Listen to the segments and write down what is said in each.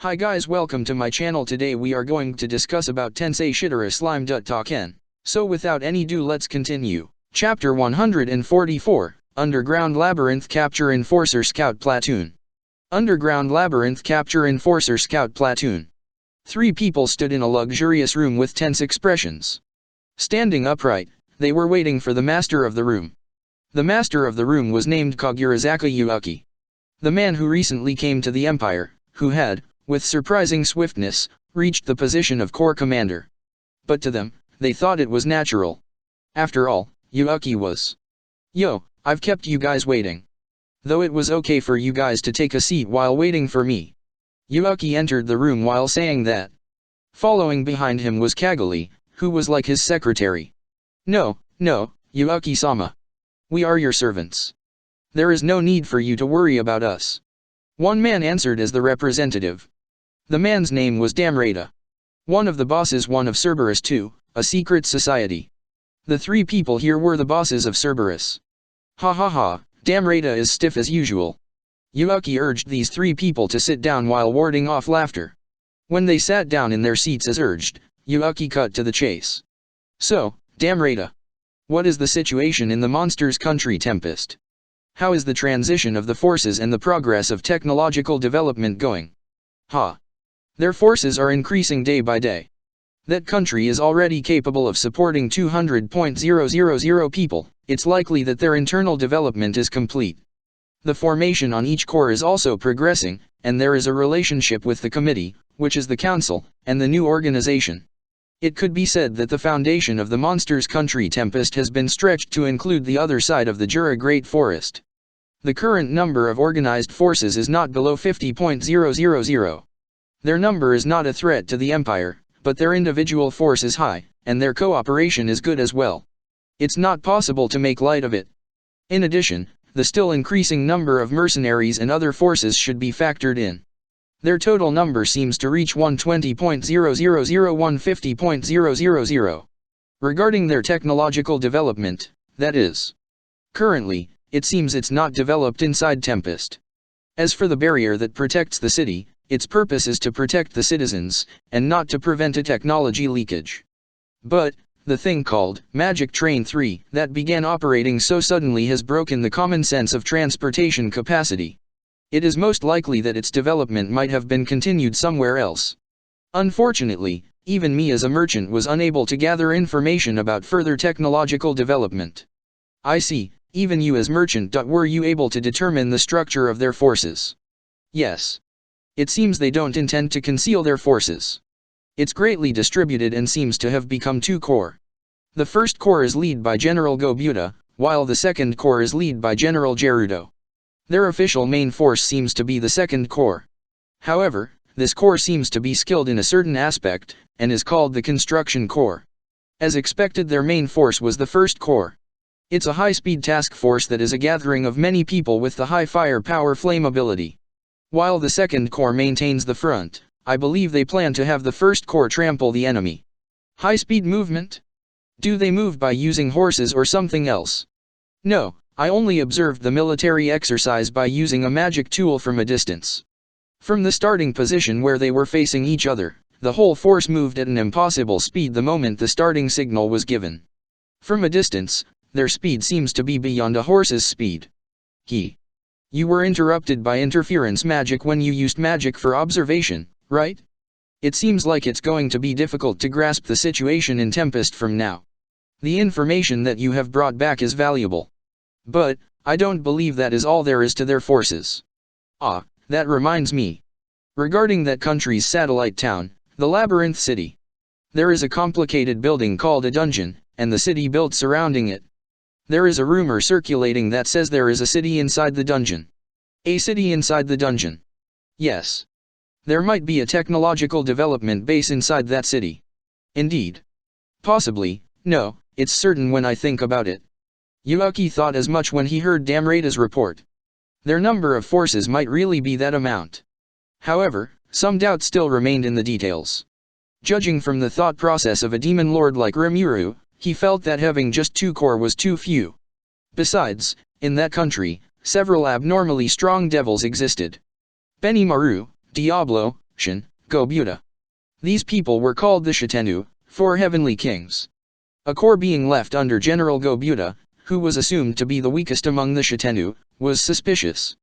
Hi guys, welcome to my channel. Today we are going to discuss about TENSEI SHITARA Slime Datta. So without any ado, let's continue. Chapter 144, Underground Labyrinth Capture Enforcer Scout Platoon. Underground Labyrinth Capture Enforcer Scout Platoon. 3 people stood in a luxurious room with tense expressions. Standing upright, they were waiting for the master of the room. The master of the room was named Kagurazaka Yuaki. The man who recently came to the Empire, who had, with surprising swiftness, reached the position of corps commander. But to them, they thought it was natural. After all, Yuaki was. Yo, I've kept you guys waiting. Though it was okay for you guys to take a seat while waiting for me. Yuaki entered the room while saying that. Following behind him was Kaguli, who was like his secretary. No, Yuaki-sama. We are your servants. There is no need for you to worry about us. One man answered as the representative. The man's name was Damrata. One of the bosses, one of Cerberus too, a secret society. The 3 people here were the bosses of Cerberus. Ha ha ha, Damrata is stiff as usual. Yuaki urged these 3 people to sit down while warding off laughter. When they sat down in their seats as urged, Yuaki cut to the chase. So, Damrata. What is the situation in the monster's country Tempest? How is the transition of the forces and the progress of technological development going? Their forces are increasing day by day. That country is already capable of supporting 200,000 people, it's likely that their internal development is complete. The formation on each corps is also progressing, and there is a relationship with the committee, which is the council, and the new organization. It could be said that the foundation of the monster's country Tempest has been stretched to include the other side of the Jura Great Forest. The current number of organized forces is not below 50,000. Their number is not a threat to the Empire, but their individual force is high, and their cooperation is good as well. It's not possible to make light of it. In addition, the still increasing number of mercenaries and other forces should be factored in. Their total number seems to reach 120,000-150,000. Regarding their technological development, that is. Currently, it seems it's not developed inside Tempest. As for the barrier that protects the city, its purpose is to protect the citizens, and not to prevent a technology leakage. But, the thing called Magic Train 3 that began operating so suddenly has broken the common sense of transportation capacity. It is most likely that its development might have been continued somewhere else. Unfortunately, even me as a merchant was unable to gather information about further technological development. I see, even you as merchant. Were you able to determine the structure of their forces? Yes. It seems they don't intend to conceal their forces. It's greatly distributed and seems to have become 2 corps. The first corps is led by General Gobuta, while the second corps is led by General Gerudo. Their official main force seems to be the second corps. However, this corps seems to be skilled in a certain aspect, and is called the Construction Corps. As expected, their main force was the first corps. It's a high-speed task force that is a gathering of many people with the high firepower flammability. While the second corps maintains the front, I believe they plan to have the first corps trample the enemy. High-speed movement? Do they move by using horses or something else? No, I only observed the military exercise by using a magic tool from a distance. From the starting position where they were facing each other, the whole force moved at an impossible speed the moment the starting signal was given. From a distance, their speed seems to be beyond a horse's speed. You were interrupted by interference magic when you used magic for observation, right? It seems like it's going to be difficult to grasp the situation in Tempest from now. The information that you have brought back is valuable. But, I don't believe that is all there is to their forces. That reminds me. Regarding that country's satellite town, the Labyrinth City. There is a complicated building called a dungeon, and the city built surrounding it. There is a rumor circulating that says there is a city inside the dungeon. A city inside the dungeon. Yes. There might be a technological development base inside that city. Indeed. Possibly, no, it's certain when I think about it. Yuaki thought as much when he heard Damrata's report. Their number of forces might really be that amount. However, some doubt still remained in the details. Judging from the thought process of a demon lord like Rimuru, he felt that having just 2 corps was too few. Besides, in that country, several abnormally strong devils existed. Benimaru, Diablo, Shin, Go Buddha. These people were called the Shitenu, 4 heavenly kings. A core being left under General Go Buddha, who was assumed to be the weakest among the Shitenu, was suspicious.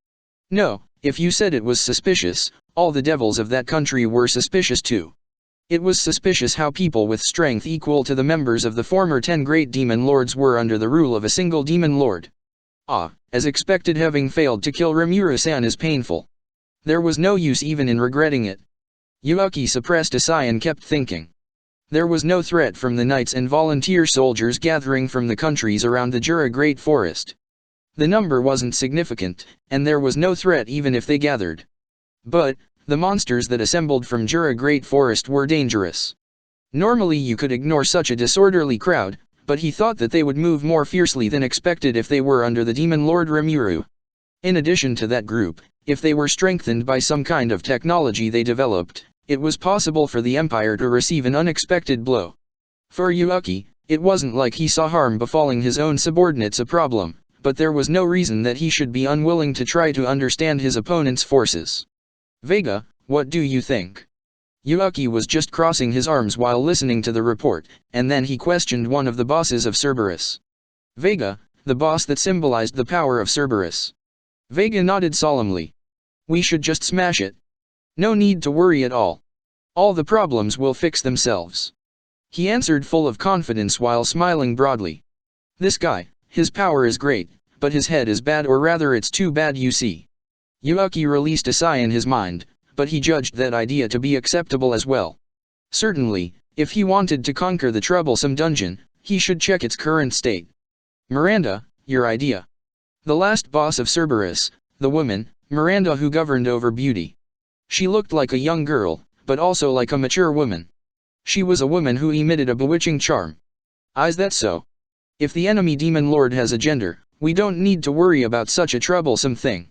No, if you said it was suspicious, all the devils of that country were suspicious too. It was suspicious how people with strength equal to the members of the former 10 great demon lords were under the rule of a single demon lord. As expected, having failed to kill Rimuru-san is painful. There was no use even in regretting it. Yuuki suppressed a sigh and kept thinking. There was no threat from the knights and volunteer soldiers gathering from the countries around the Jura Great Forest. The number wasn't significant, and there was no threat even if they gathered. But the monsters that assembled from Jura Great Forest were dangerous. Normally you could ignore such a disorderly crowd, but he thought that they would move more fiercely than expected if they were under the demon lord Rimuru. In addition to that group, if they were strengthened by some kind of technology they developed, it was possible for the Empire to receive an unexpected blow. For Yuuki, it wasn't like he saw harm befalling his own subordinates a problem, but there was no reason that he should be unwilling to try to understand his opponent's forces. Vega, what do you think? Yuuki was just crossing his arms while listening to the report, and then he questioned one of the bosses of Cerberus. Vega, the boss that symbolized the power of Cerberus. Vega nodded solemnly. We should just smash it. No need to worry at all. All the problems will fix themselves. He answered full of confidence while smiling broadly. This guy, his power is great, but his head is bad, or rather it's too bad, you see. Yuuki released a sigh in his mind, but he judged that idea to be acceptable as well. Certainly, if he wanted to conquer the troublesome dungeon, he should check its current state. Miranda, your idea. The last boss of Cerberus, the woman, Miranda, who governed over beauty. She looked like a young girl, but also like a mature woman. She was a woman who emitted a bewitching charm. Is that so? If the enemy demon lord has a gender, we don't need to worry about such a troublesome thing.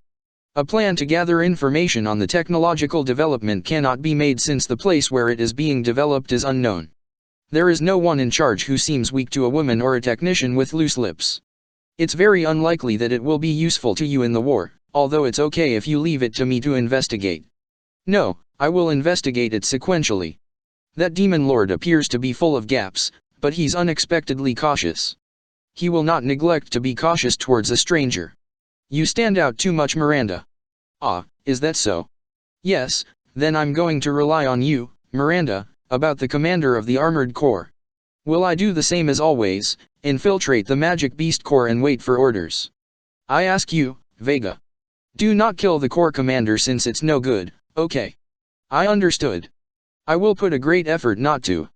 A plan to gather information on the technological development cannot be made since the place where it is being developed is unknown. There is no one in charge who seems weak to a woman or a technician with loose lips. It's very unlikely that it will be useful to you in the war, although it's okay if you leave it to me to investigate. No, I will investigate it sequentially. That demon lord appears to be full of gaps, but he's unexpectedly cautious. He will not neglect to be cautious towards a stranger. You stand out too much, Miranda. Is that so? Yes, then I'm going to rely on you, Miranda, about the commander of the armored corps. Will I do the same as always, infiltrate the magic beast corps and wait for orders? I ask you, Vega. Do not kill the corps commander since it's no good. Okay. I understood. I will put a great effort not to.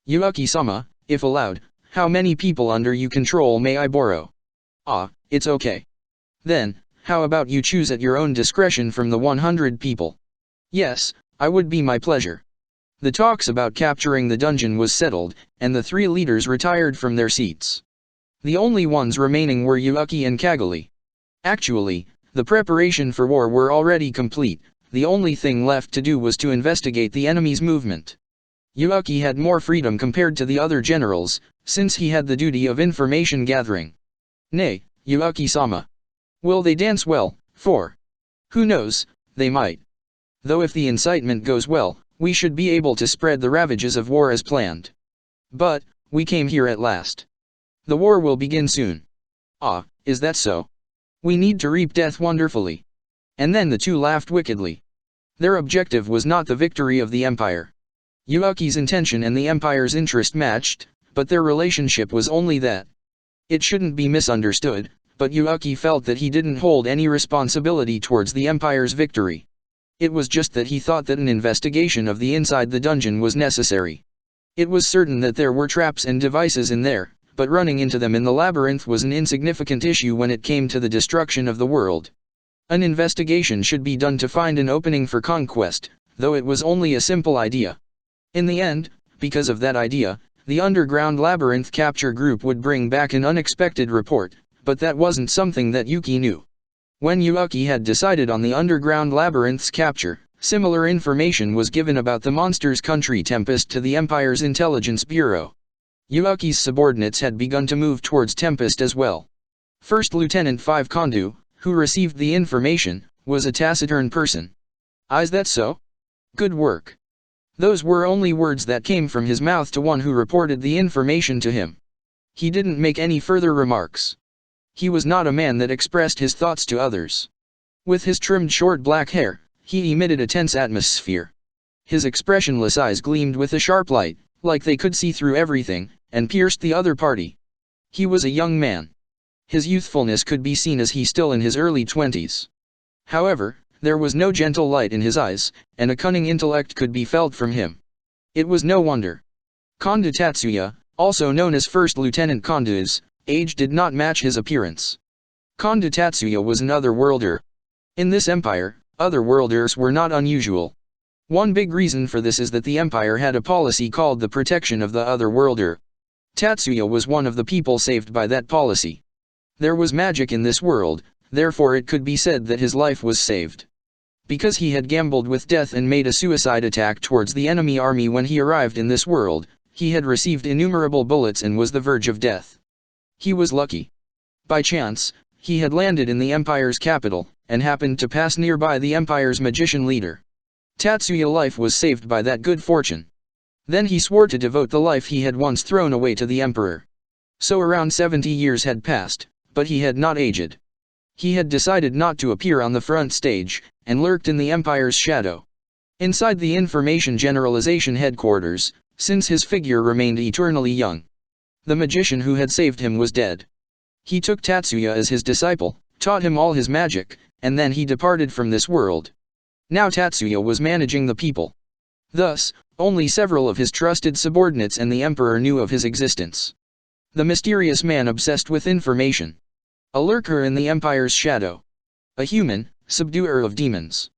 Yuuki-sama, if allowed, how many people under you control may I borrow? It's okay. Then, how about you choose at your own discretion from the 100 people? Yes, I would be my pleasure. The talks about capturing the dungeon was settled, and the 3 leaders retired from their seats. The only ones remaining were Yuuki and Kaguli. Actually, the preparation for war were already complete. The only thing left to do was to investigate the enemy's movement. Yuuki had more freedom compared to the other generals, since he had the duty of information gathering. Nay, Yuuki-sama. Will they dance well? For who knows, they might. Though if the incitement goes well, we should be able to spread the ravages of war as planned. But we came here at last. The war will begin soon. Is that so? We need to reap death wonderfully. And then the two laughed wickedly. Their objective was not the victory of the Empire. Yuuki's intention and the Empire's interest matched, but their relationship was only that. It shouldn't be misunderstood, but Yuuki felt that he didn't hold any responsibility towards the Empire's victory. It was just that he thought that an investigation of the inside the dungeon was necessary. It was certain that there were traps and devices in there, but running into them in the labyrinth was an insignificant issue when it came to the destruction of the world. An investigation should be done to find an opening for conquest, though it was only a simple idea. In the end, because of that idea, the underground labyrinth capture group would bring back an unexpected report, but that wasn't something that Yuki knew. When Yuuki had decided on the underground labyrinth's capture, similar information was given about the monster's country Tempest to the Empire's intelligence bureau. Yuuki's subordinates had begun to move towards Tempest as well. First Lieutenant 5 Kondu, who received the information, was a taciturn person. Is that so? Good work. Those were only words that came from his mouth to one who reported the information to him. He didn't make any further remarks. He was not a man that expressed his thoughts to others. With his trimmed short black hair, he emitted a tense atmosphere. His expressionless eyes gleamed with a sharp light, like they could see through everything, and pierced the other party. He was a young man. His youthfulness could be seen as he still in his early 20s. However, there was no gentle light in his eyes, and a cunning intellect could be felt from him. It was no wonder. Kondo Tatsuya, also known as First Lieutenant Kondo's age did not match his appearance. Kondo Tatsuya was an otherworlder. In this empire, otherworlders were not unusual. One big reason for this is that the empire had a policy called the protection of the otherworlder. Tatsuya was one of the people saved by that policy. There was magic in this world, therefore it could be said that his life was saved. Because he had gambled with death and made a suicide attack towards the enemy army when he arrived in this world, he had received innumerable bullets and was the verge of death. He was lucky. By chance, he had landed in the empire's capital, and happened to pass nearby the empire's magician leader. Tatsuya's life was saved by that good fortune. Then he swore to devote the life he had once thrown away to the emperor. So around 70 years had passed, but he had not aged. He had decided not to appear on the front stage, and lurked in the empire's shadow. Inside the Information Generalization headquarters, since his figure remained eternally young. The magician who had saved him was dead. He took Tatsuya as his disciple, taught him all his magic, and then he departed from this world. Now Tatsuya was managing the people. Thus, only several of his trusted subordinates and the emperor knew of his existence. The mysterious man obsessed with information. A lurker in the empire's shadow. A human, subduer of demons.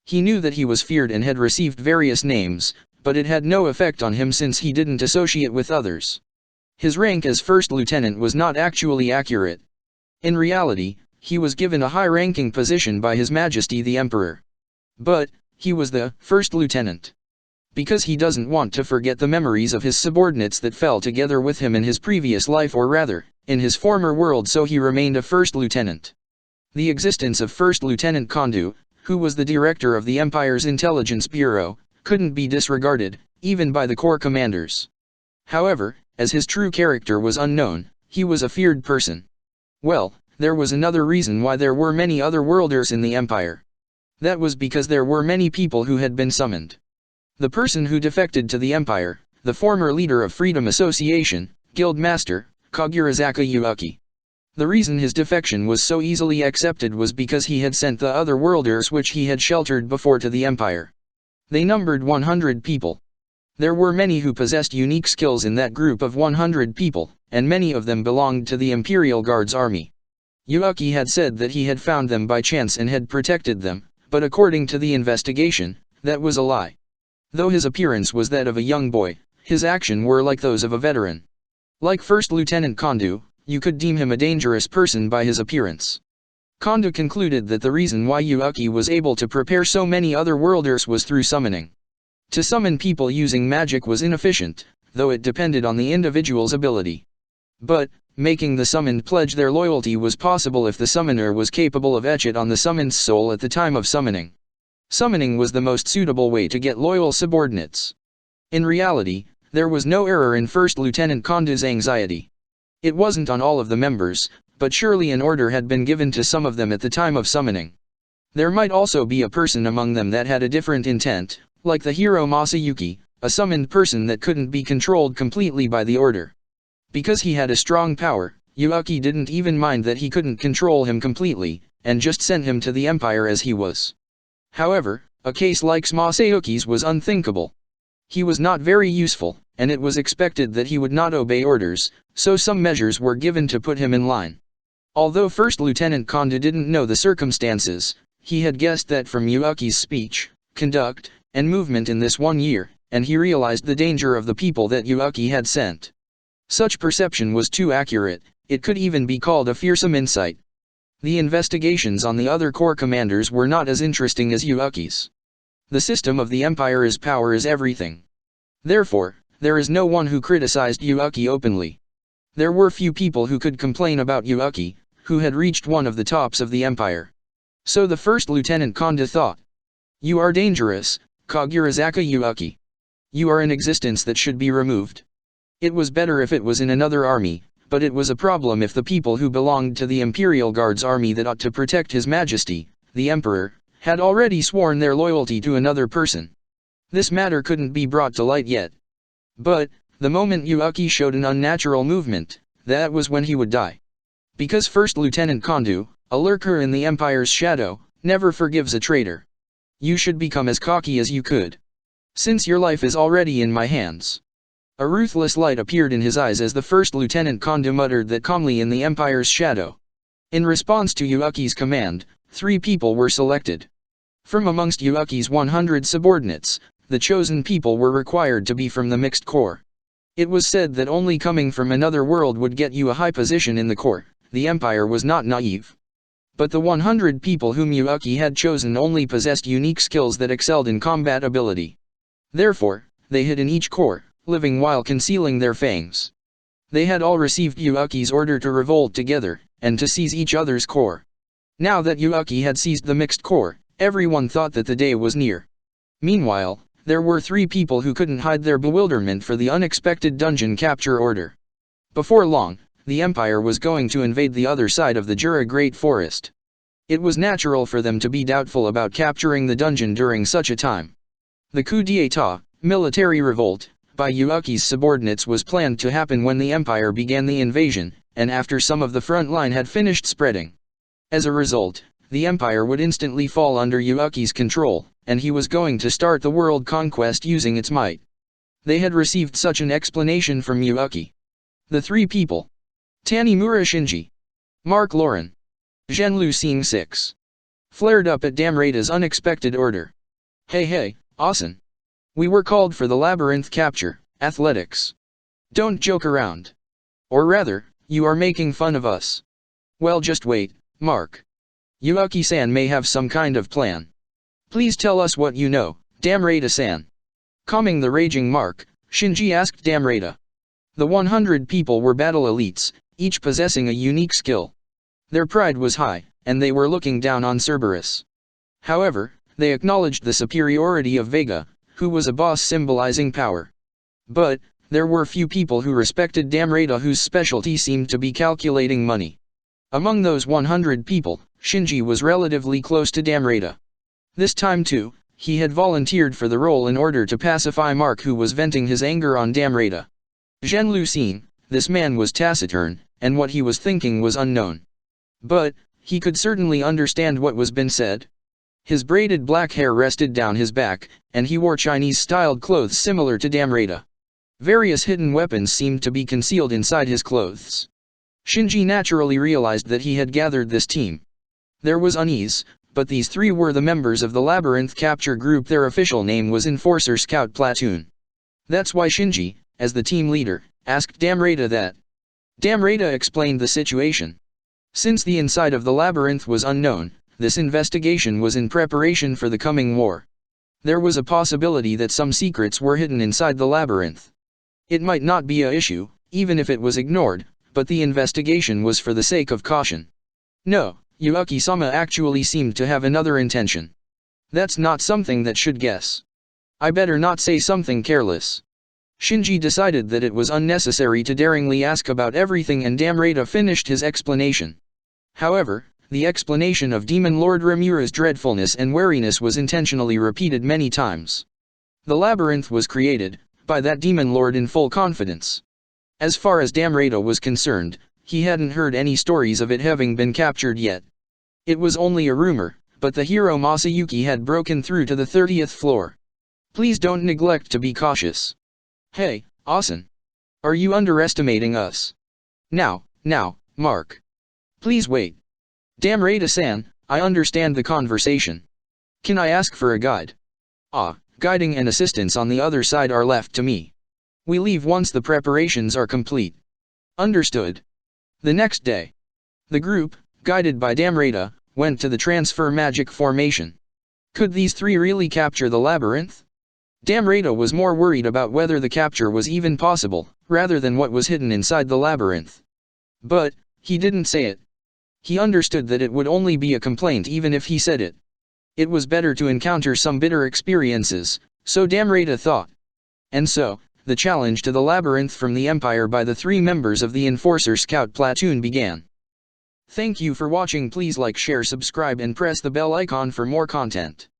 He knew that he was feared and had received various names, but it had no effect on him since he didn't associate with others. His rank as first lieutenant was not actually accurate. In reality, he was given a high-ranking position by His Majesty the Emperor. But, he was the first lieutenant. Because he doesn't want to forget the memories of his subordinates that fell together with him in his previous life, or rather, in his former world, so he remained a first lieutenant. The existence of First Lieutenant Kondo, who was the director of the Empire's Intelligence Bureau, couldn't be disregarded, even by the corps commanders. However, as his true character was unknown, he was a feared person. Well, there was another reason why there were many other worlders in the Empire. That was because there were many people who had been summoned. The person who defected to the Empire, the former leader of Freedom Association, Guild Master, Kagurazaka Yuuki. The reason his defection was so easily accepted was because he had sent the other worlders which he had sheltered before to the Empire. They numbered 100 people. There were many who possessed unique skills in that group of 100 people, and many of them belonged to the Imperial Guard's army. Yuuki had said that he had found them by chance and had protected them, but according to the investigation, that was a lie. Though his appearance was that of a young boy, his actions were like those of a veteran. Like First Lieutenant Kondo, you could deem him a dangerous person by his appearance. Kondo concluded that the reason why Yuuki was able to prepare so many other worlders was through summoning. To summon people using magic was inefficient, though it depended on the individual's ability. But, making the summoned pledge their loyalty was possible if the summoner was capable of etch it on the summoned's soul at the time of summoning. Summoning was the most suitable way to get loyal subordinates. In reality, there was no error in First Lieutenant Kondo's anxiety. It wasn't on all of the members, but surely an order had been given to some of them at the time of summoning. There might also be a person among them that had a different intent, like the hero Masayuki, a summoned person that couldn't be controlled completely by the order. Because he had a strong power, Yuuki didn't even mind that he couldn't control him completely, and just sent him to the Empire as he was. However, a case like Masayuki's was unthinkable. He was not very useful, and it was expected that he would not obey orders, so some measures were given to put him in line. Although First Lieutenant Kondo didn't know the circumstances, he had guessed that from Yuuki's speech, conduct, and movement in this 1 year, and he realized the danger of the people that Yuuki had sent. Such perception was too accurate, it could even be called a fearsome insight. The investigations on the other corps commanders were not as interesting as Yuuki's. The system of the Empire's power is everything. Therefore, there is no one who criticized Yuuki openly. There were few people who could complain about Yuuki, who had reached one of the tops of the Empire. So the First Lieutenant Kondo thought, "You are dangerous, Kagurazaka Yuaki. You are an existence that should be removed. It was better if it was in another army, but it was a problem if the people who belonged to the Imperial Guard's army that ought to protect His Majesty, the Emperor, had already sworn their loyalty to another person. This matter couldn't be brought to light yet. But, the moment Yuaki showed an unnatural movement, that was when he would die. Because First Lieutenant Kondu, a lurker in the Empire's shadow, never forgives a traitor. You should become as cocky as you could. Since your life is already in my hands. A ruthless light appeared in his eyes as the First Lieutenant Kondu muttered that calmly in the Empire's shadow. In response to Yuaki's command, 3 people were selected. From amongst Yuaki's 100 subordinates, the chosen people were required to be from the mixed corps. It was said that only coming from another world would get you a high position in the corps. The Empire was not naive. But the 100 people whom Yuaki had chosen only possessed unique skills that excelled in combat ability. Therefore, they hid in each corps, living while concealing their fangs. They had all received Yuaki's order to revolt together, and to seize each other's corps. Now that Yuaki had seized the mixed corps, everyone thought that the day was near. Meanwhile, there were 3 people who couldn't hide their bewilderment for the unexpected dungeon capture order. Before long, the Empire was going to invade the other side of the Jura Great Forest. It was natural for them to be doubtful about capturing the dungeon during such a time. The coup d'état, military revolt, by Yuaki's subordinates was planned to happen when the Empire began the invasion, and after some of the front line had finished spreading. As a result, the Empire would instantly fall under Yuaki's control, and he was going to start the world conquest using its might. They had received such an explanation from Yuaki. The 3 people. Tanimura Shinji. Mark Lauren. Zhenlu Xing 6. Flared up at Damrata's unexpected order. Hey, Asen. We were called for the Labyrinth capture, athletics. Don't joke around. Or rather, you are making fun of us. Well, just wait, Mark. Yuaki-san may have some kind of plan. Please tell us what you know, Damrata-san. Calming the raging Mark, Shinji asked Damrata. The 100 people were battle elites, each possessing a unique skill. Their pride was high, and they were looking down on Cerberus. However, they acknowledged the superiority of Vega, who was a boss symbolizing power. But, there were few people who respected Damrata whose specialty seemed to be calculating money. Among those 100 people, Shinji was relatively close to Damrata. This time too, he had volunteered for the role in order to pacify Mark who was venting his anger on Damrata. Zhenlu Xing, this man was taciturn, and what he was thinking was unknown. But, he could certainly understand what was been said. His braided black hair rested down his back, and he wore Chinese-styled clothes similar to Damrata. Various hidden weapons seemed to be concealed inside his clothes. Shinji naturally realized that he had gathered this team. There was unease, but these 3 were the members of the Labyrinth capture group. Their official name was Enforcer Scout Platoon. That's why Shinji, as the team leader, asked Damrata that. Damrata explained the situation. Since the inside of the Labyrinth was unknown, this investigation was in preparation for the coming war. There was a possibility that some secrets were hidden inside the Labyrinth. It might not be an issue, even if it was ignored, but the investigation was for the sake of caution. No, Yuaki-sama actually seemed to have another intention. That's not something that should guess. I better not say something careless. Shinji decided that it was unnecessary to daringly ask about everything, and Damrata finished his explanation. However, the explanation of Demon Lord Rimura's dreadfulness and wariness was intentionally repeated many times. The Labyrinth was created by that Demon Lord in full confidence. As far as Damrata was concerned, he hadn't heard any stories of it having been captured yet. It was only a rumor, but the hero Masayuki had broken through to the 30th floor. Please don't neglect to be cautious. Hey, Asen. Are you underestimating us? Now, Mark. Please wait. Damrata-san, I understand the conversation. Can I ask for a guide? Guiding and assistance on the other side are left to me. We leave once the preparations are complete. Understood. The next day, the group, guided by Damrata, went to the transfer magic formation. Could these 3 really capture the Labyrinth? Damrata was more worried about whether the capture was even possible, rather than what was hidden inside the Labyrinth. But, he didn't say it. He understood that it would only be a complaint even if he said it. It was better to encounter some bitter experiences, so Damrata thought. And so, the challenge to the labyrinth from the Empire by the 3 members of the Enforcer Scout platoon began. Thank you for watching. Please like, share, subscribe and press the bell icon for more content.